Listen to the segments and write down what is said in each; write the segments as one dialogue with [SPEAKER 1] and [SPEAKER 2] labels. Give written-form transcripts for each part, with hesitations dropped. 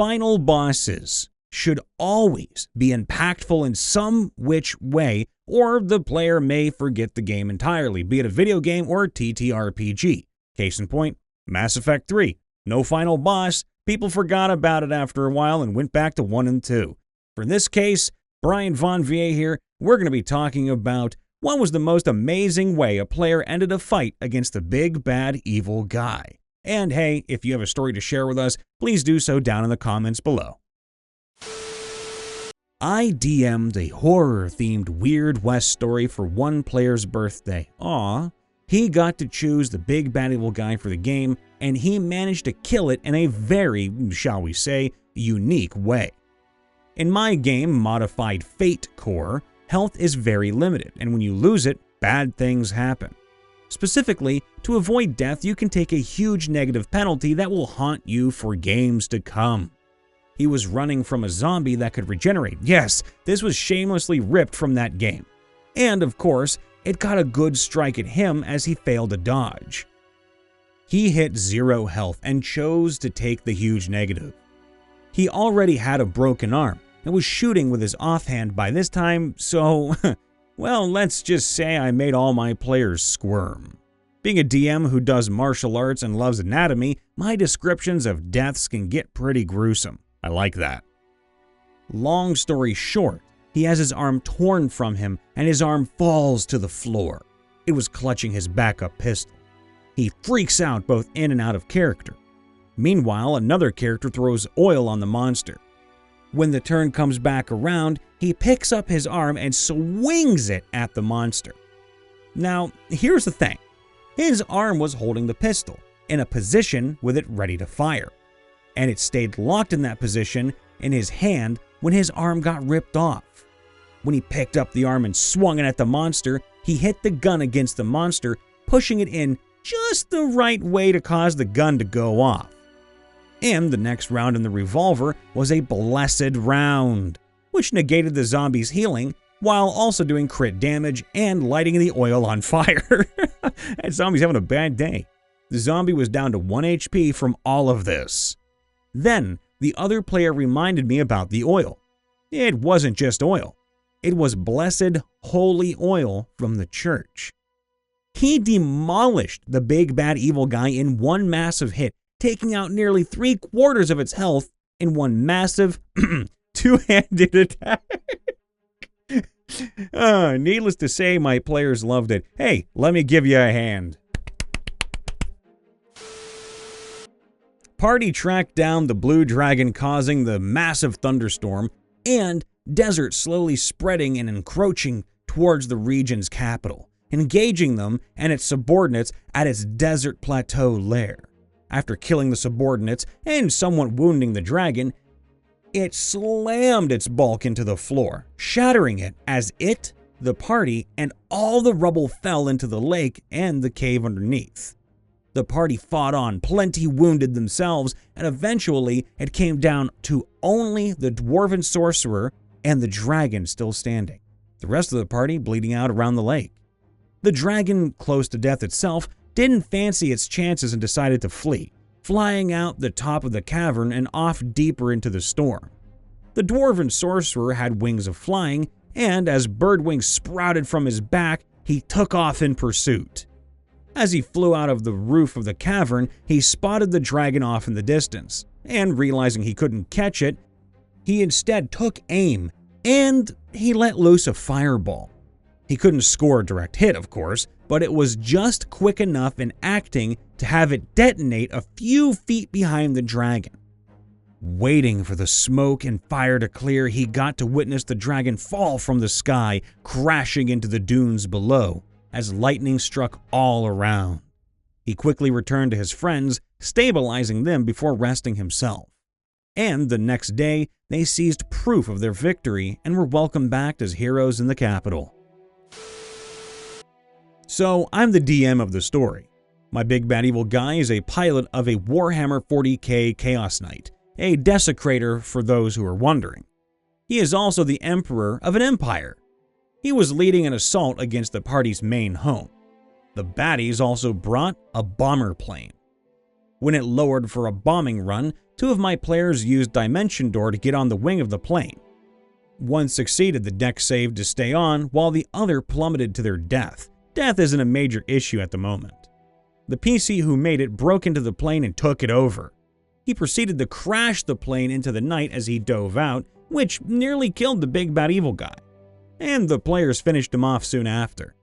[SPEAKER 1] final bosses should always be impactful in some which way, or the player may forget the game entirely, be it a video game or a TTRPG. Case in point, Mass Effect 3. No final boss, people forgot about it after a while and went back to 1 and 2. For this case, Brian Von Vier here, we're going to be talking about what was the most amazing way a player ended a fight against the big bad evil guy. And hey, if you have a story to share with us, please do so down in the comments below. I DM'd a horror-themed Weird West story for one player's birthday. Aw, he got to choose the big bad evil guy for the game, and he managed to kill it in a very, shall we say, unique way. In my game, Modified Fate Core, health is very limited, and when you lose it, bad things happen. Specifically, to avoid death, you can take a huge negative penalty that will haunt you for games to come. He was running from a zombie that could regenerate. Yes, this was shamelessly ripped from that game. And of course, it got a good strike at him as he failed to dodge. He hit 0 health and chose to take the huge negative. He already had a broken arm and was shooting with his offhand by this time, so, well, let's just say I made all my players squirm. Being a DM who does martial arts and loves anatomy, my descriptions of deaths can get pretty gruesome. I like that. Long story short, he has his arm torn from him and his arm falls to the floor. It was clutching his backup pistol. He freaks out both in and out of character. Meanwhile, another character throws oil on the monster. When the turn comes back around, he picks up his arm and swings it at the monster. Now, here's the thing. His arm was holding the pistol, in a position with it ready to fire. And it stayed locked in that position in his hand when his arm got ripped off. When he picked up the arm and swung it at the monster, he hit the gun against the monster, pushing it in just the right way to cause the gun to go off. And the next round in the revolver was a blessed round, which negated the zombie's healing while also doing crit damage and lighting the oil on fire. That zombie's having a bad day. The zombie was down to 1 HP from all of this. Then, the other player reminded me about the oil. It wasn't just oil. It was blessed, holy oil from the church. He demolished the big bad evil guy in one massive hit, taking out nearly 3/4 of its health in one massive, two-handed attack. Needless to say, my players loved it. Hey, let me give you a hand. Party tracked down the blue dragon, causing the massive thunderstorm and desert slowly spreading and encroaching towards the region's capital, engaging them and its subordinates at its desert plateau lair. After killing the subordinates and somewhat wounding the dragon, it slammed its bulk into the floor, shattering it as it, the party, and all the rubble fell into the lake and the cave underneath. The party fought on, plenty wounded themselves, and eventually it came down to only the dwarven sorcerer and the dragon still standing. The rest of the party bleeding out around the lake. The dragon, close to death itself, didn't fancy its chances and decided to flee, flying out the top of the cavern and off deeper into the storm. The dwarven sorcerer had wings of flying, and as bird wings sprouted from his back, he took off in pursuit. As he flew out of the roof of the cavern, he spotted the dragon off in the distance, and realizing he couldn't catch it, he instead took aim, and he let loose a fireball. He couldn't score a direct hit, of course, but it was just quick enough in acting to have it detonate a few feet behind the dragon. Waiting for the smoke and fire to clear, he got to witness the dragon fall from the sky, crashing into the dunes below, as lightning struck all around. He quickly returned to his friends, stabilizing them before resting himself. And the next day, they seized proof of their victory and were welcomed back as heroes in the capital. So, I'm the DM of the story. My big bad evil guy is a pilot of a Warhammer 40k Chaos Knight, a desecrator for those who are wondering. He is also the emperor of an empire. He was leading an assault against the party's main home. The baddies also brought a bomber plane. When it lowered for a bombing run, 2 of my players used Dimension Door to get on the wing of the plane. One succeeded the deck save to stay on, while the other plummeted to their death. Death isn't a major issue at the moment. The PC who made it broke into the plane and took it over. He proceeded to crash the plane into the night as he dove out, which nearly killed the big bad evil guy. And the players finished him off soon after.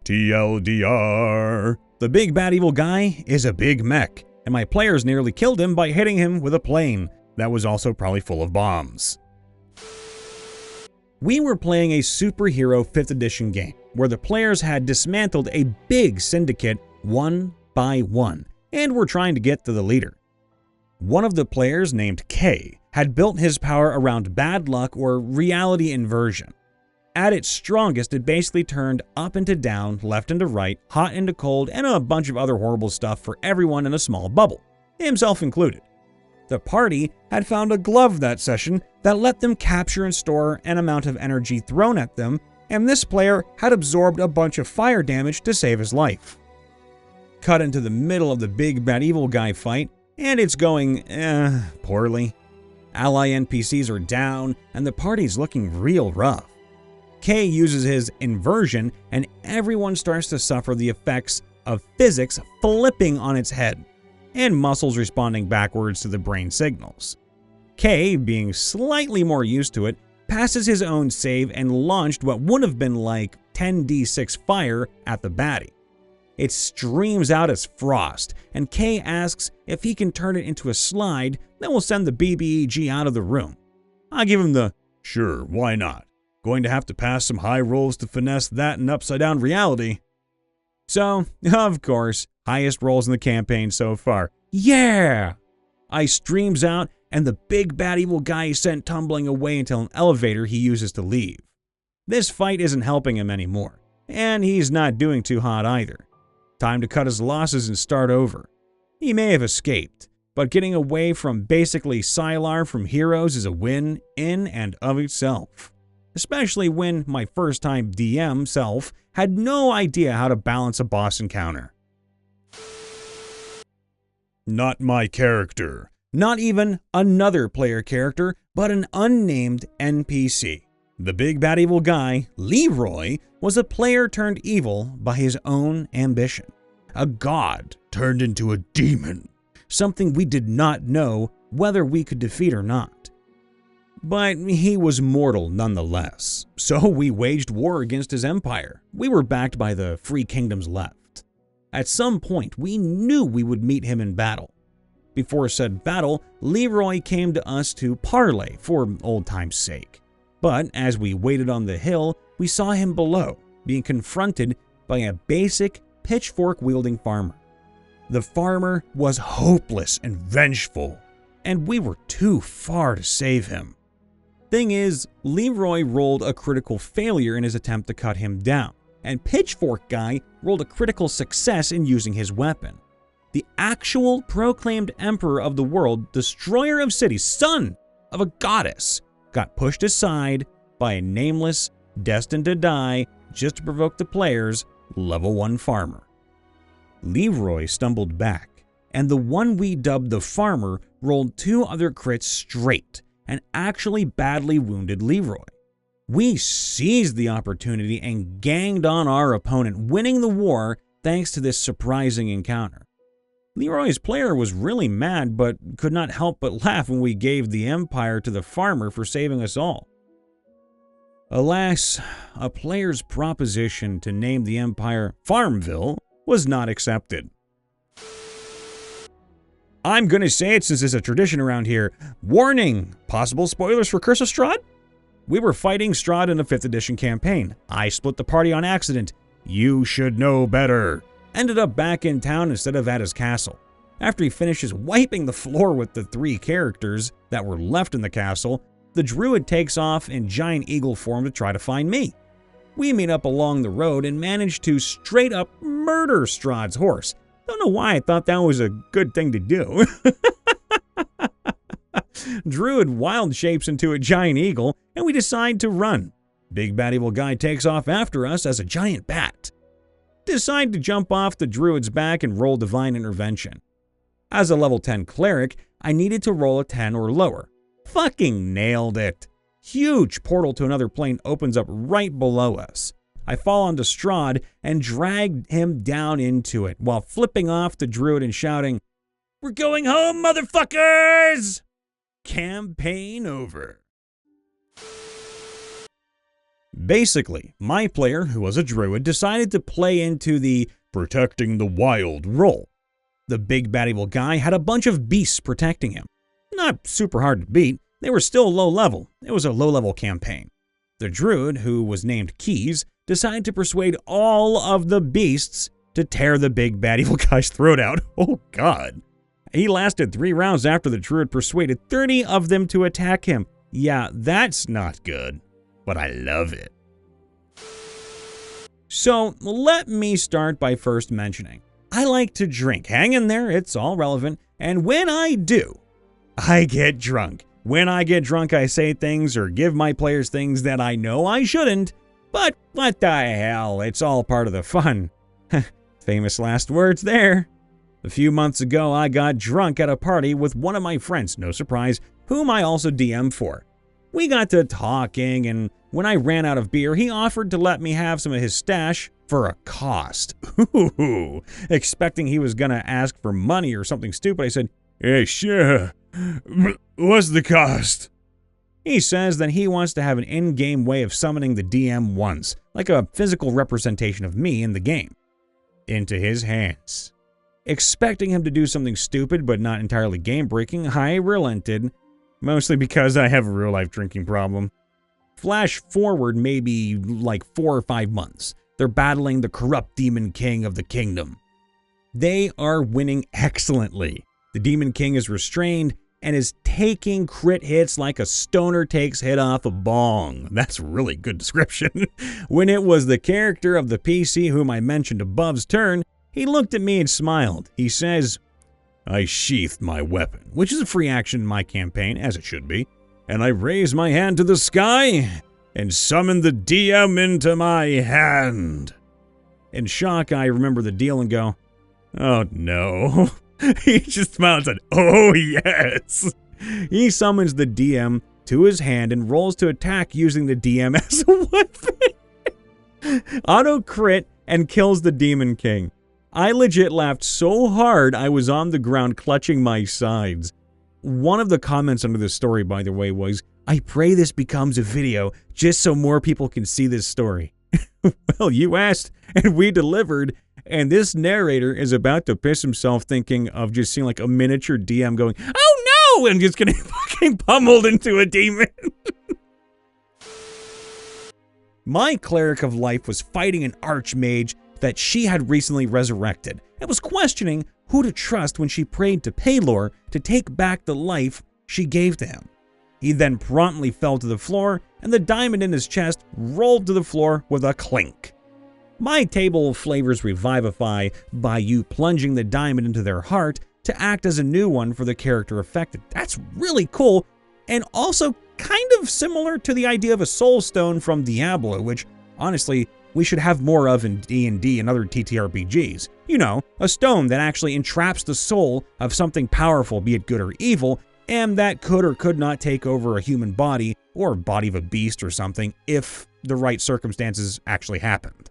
[SPEAKER 1] TLDR. The big bad evil guy is a big mech, and my players nearly killed him by hitting him with a plane that was also probably full of bombs. We were playing a superhero 5th edition game, where the players had dismantled a big syndicate one by one, and were trying to get to the leader. One of the players, named K, had built his power around bad luck or reality inversion. At its strongest, it basically turned up into down, left into right, hot into cold, and a bunch of other horrible stuff for everyone in a small bubble, himself included. The party had found a glove that session that let them capture and store an amount of energy thrown at them, and this player had absorbed a bunch of fire damage to save his life. Cut into the middle of the big bad evil guy fight, and it's going, poorly. Ally NPCs are down, and the party's looking real rough. K uses his inversion, and everyone starts to suffer the effects of physics flipping on its head, and muscles responding backwards to the brain signals. K, being slightly more used to it, passes his own save and launched what would have been like 10d6 fire at the baddie. It streams out as frost, and K asks if he can turn it into a slide that will send the BBEG out of the room. I give him the, sure, why not? Going to have to pass some high rolls to finesse that in upside down reality. So, of course, highest rolls in the campaign so far. Yeah! I streams out, and the big bad evil guy is sent tumbling away until an elevator he uses to leave. This fight isn't helping him anymore, and he's not doing too hot either. Time to cut his losses and start over. He may have escaped, but getting away from basically Sylar from Heroes is a win in and of itself. Especially when my first-time DM self had no idea how to balance a boss encounter. Not my character. Not even another player character, but an unnamed NPC. The big bad evil guy, Leroy, was a player turned evil by his own ambition. A god turned into a demon. Something we did not know whether we could defeat or not. But he was mortal nonetheless, so we waged war against his empire. We were backed by the free kingdoms left. At some point, we knew we would meet him in battle. Before said battle, Leroy came to us to parley for old time's sake. But as we waited on the hill, we saw him below, being confronted by a basic pitchfork-wielding farmer. The farmer was hopeless and vengeful, and we were too far to save him. Thing is, Leroy rolled a critical failure in his attempt to cut him down, and Pitchfork Guy rolled a critical success in using his weapon. The actual proclaimed emperor of the world, destroyer of cities, son of a goddess, got pushed aside by a nameless, destined to die just to provoke the players, level 1 farmer. Leroy stumbled back, and the one we dubbed the farmer rolled 2 other crits straight, and actually badly wounded Leroy. We seized the opportunity and ganged on our opponent, winning the war thanks to this surprising encounter. Leroy's player was really mad, but could not help but laugh when we gave the empire to the farmer for saving us all. Alas, a player's proposition to name the empire Farmville was not accepted. I'm gonna say it since it's a tradition around here. Warning! Possible spoilers for Curse of Strahd? We were fighting Strahd in a 5th edition campaign. I split the party on accident. You should know better. Ended up back in town instead of at his castle. After he finishes wiping the floor with the 3 characters that were left in the castle, the druid takes off in giant eagle form to try to find me. We meet up along the road and manage to straight up murder Strahd's horse. Don't know why I thought that was a good thing to do. Druid wild shapes into a giant eagle, and we decide to run. Big bad evil guy takes off after us as a giant bat. Decide to jump off the druid's back and roll divine intervention. As a level 10 cleric, I needed to roll a 10 or lower. Fucking nailed it. Huge portal to another plane opens up right below us. I fall onto Strahd and drag him down into it while flipping off the druid and shouting, "We're going home, motherfuckers!" Campaign over. Basically, my player, who was a druid, decided to play into the protecting the wild role. The big bad evil guy had a bunch of beasts protecting him. Not super hard to beat, they were still low level. It was a low level campaign. The druid, who was named Keys, decided to persuade all of the beasts to tear the big bad evil guy's throat out. Oh god. He lasted 3 rounds after the druid persuaded 30 of them to attack him. Yeah, that's not good, but I love it. So let me start by first mentioning, I like to drink. Hang in there, it's all relevant. And when I do, I get drunk. When I get drunk, I say things or give my players things that I know I shouldn't, but what the hell, it's all part of the fun. Famous last words there. A few months ago, I got drunk at a party with one of my friends, no surprise, whom I also DM for. We got to talking, and when I ran out of beer, he offered to let me have some of his stash for a cost. Ooh, expecting he was gonna ask for money or something stupid, I said, "Hey, sure. What's the cost?" He says that he wants to have an in-game way of summoning the DM once, like a physical representation of me in the game, into his hands. Expecting him to do something stupid but not entirely game-breaking, I relented, mostly because I have a real-life drinking problem. Flash forward maybe like 4 or 5 months. They're battling the corrupt Demon King of the kingdom. They are winning excellently. The Demon King is restrained and is taking crit hits like a stoner takes hit off a bong. That's a really good description. When it was the character of the PC whom I mentioned above's turn, he looked at me and smiled. He says, "I sheathed my weapon," which is a free action in my campaign, as it should be, "and I raised my hand to the sky and summoned the DM into my hand." In shock, I remember the deal and go, "Oh no." He just smiled and said, "Oh yes." He summons the DM to his hand and rolls to attack using the DM as a weapon. Auto crit and kills the Demon King. I legit laughed so hard I was on the ground clutching my sides. One of the comments under this story, by the way, was, "I pray this becomes a video just so more people can see this story." Well, you asked and we delivered, and this narrator is about to piss himself thinking of just seeing like a miniature DM going, "Oh no!" and just getting fucking pummeled into a demon. My cleric of life was fighting an archmage that she had recently resurrected and was questioning who to trust when she prayed to Paylor to take back the life she gave to him. He then promptly fell to the floor, and the diamond in his chest rolled to the floor with a clink. My table flavors revivify by you plunging the diamond into their heart to act as a new one for the character affected. That's really cool, and also kind of similar to the idea of a soul stone from Diablo, which, honestly, we should have more of in D&D and other TTRPGs. You know, a stone that actually entraps the soul of something powerful, be it good or evil, and that could or could not take over a human body or body of a beast or something if the right circumstances actually happened.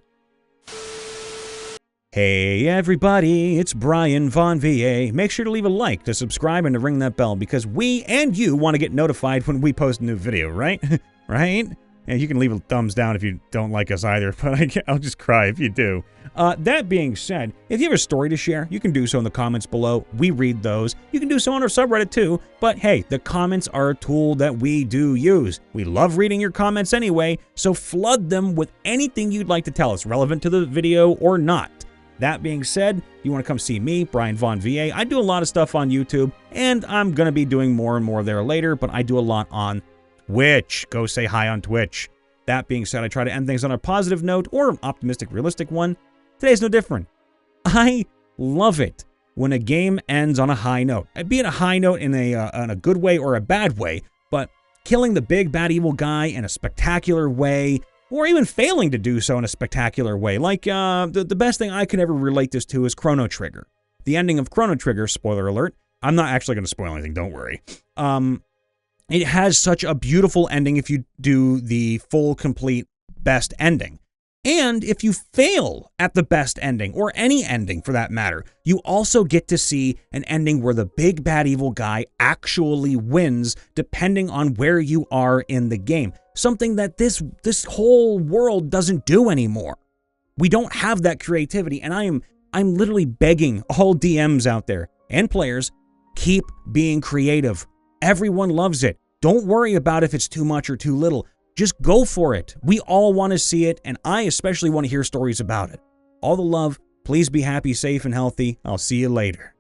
[SPEAKER 1] Hey everybody, it's Brian Von VA. Make sure to leave a like, to subscribe, and to ring that bell because we and you want to get notified when we post a new video, right? Right? And you can leave a thumbs down if you don't like us either, but I'll just cry if you do. That being said, if you have a story to share, you can do so in the comments below. We read those. You can do so on our subreddit too, but hey, the comments are a tool that we do use. We love reading your comments anyway, so flood them with anything you'd like to tell us, relevant to the video or not. That being said, you want to come see me, Brian Von VA. I do a lot of stuff on YouTube, and I'm going to be doing more and more there later, but I do a lot on Twitch. Go say hi on Twitch. That being said, I try to end things on a positive note or an optimistic, realistic one. Today's no different. I love it when a game ends on a high note. Be it a high note in a good way or a bad way, but killing the big bad evil guy in a spectacular way, or even failing to do so in a spectacular way. Like, the best thing I can ever relate this to is Chrono Trigger. the ending of Chrono Trigger, spoiler alert, I'm not actually going to spoil anything, don't worry. It has such a beautiful ending if you do the full, complete, best ending. And if you fail at the best ending, or any ending for that matter, you also get to see an ending where the big bad evil guy actually wins depending on where you are in the game. Something that this whole world doesn't do anymore. We don't have that creativity, and I'm literally begging all DMs out there and players, keep being creative. Everyone loves it. Don't worry about if it's too much or too little. Just go for it. We all want to see it, and I especially want to hear stories about it. All the love. Please be happy, safe, and healthy. I'll see you later.